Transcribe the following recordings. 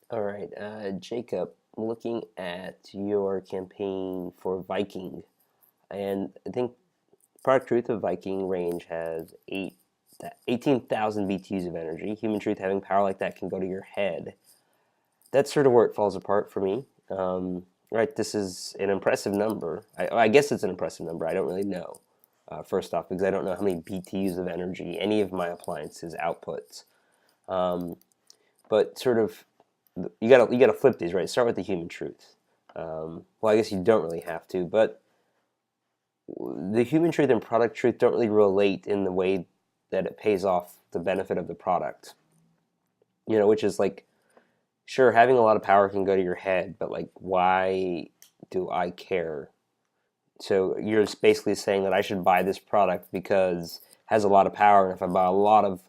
All right, Jacob, looking at your campaign for Viking, and I think Product Truth of Viking range has 18,000 BTUs of energy. Human Truth having power like that can go to your head. That's sort of where it falls apart for me. Right, this is an impressive number. I guess it's an impressive number. I don't really know. First off, because I don't know how many BTUs of energy any of my appliances outputs. Um, but sort of you gotta flip these, right? Start with the human truth. Well, I guess you don't really have to, but the human truth and product truth don't really relate in the way that it pays off the benefit of the product. Which is like, sure, having a lot of power can go to your head, but like, why do I care? So you're basically saying that I should buy this product because it has a lot of power, and if I buy a lot of,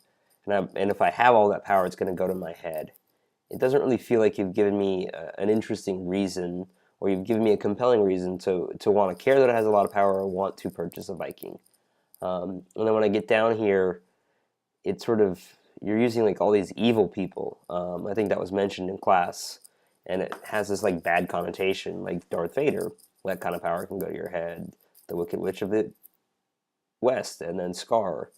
and if I have all that power, it's going to go to my head. It doesn't really feel like you've given me an interesting reason, or you've given me a compelling reason to want to care that it has a lot of power or want to purchase a Viking. And then when I get down here, it's sort of, you're using like all these evil people. I think that was mentioned in class, and it has this like bad connotation, like Darth Vader. That kind of power can go to your head. The Wicked Witch of the West, and then Scar.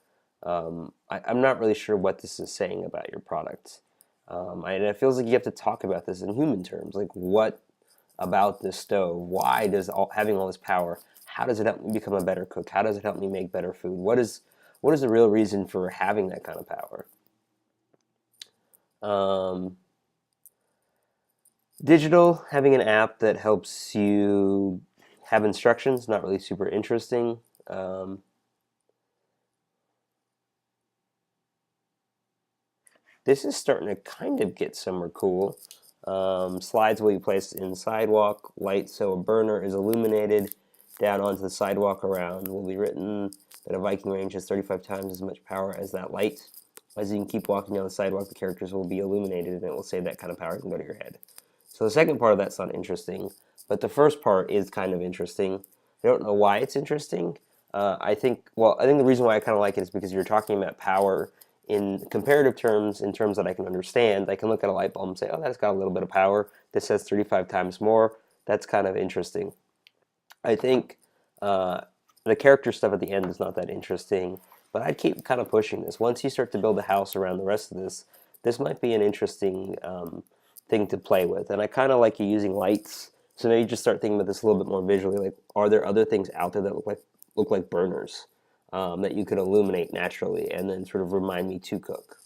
I'm not really sure what this is saying about your product. And it feels like you have to talk about this in human terms. Like, what about this stove? Why does having all this power? How does it help me become a better cook? How does it help me make better food? What is the real reason for having that kind of power? Um, Digital, having an app that helps you have instructions, not really super interesting. This is starting to kind of get somewhere cool. Slides will be placed in sidewalk. Light so a burner is illuminated down onto the sidewalk around. Will be written that a Viking range has 35 times as much power as that light. As you can keep walking down the sidewalk, the characters will be illuminated, and it will say that kind of power can go to your head. So the second part of that's not interesting, but the first part is kind of interesting. I don't know why it's interesting. I think the reason why I kind of like it is because you're talking about power in comparative terms, in terms that I can understand. I can look at a light bulb and say, oh, that's got a little bit of power. This says 35 times more. That's kind of interesting. I think the character stuff at the end is not that interesting, but I'd keep kind of pushing this. Once you start to build a house around the rest of this might be an interesting thing to play with. And I kind of like you using lights. So maybe just start thinking about this a little bit more visually. Like, are there other things out there that look like burners that you could illuminate naturally, and then sort of remind me to cook?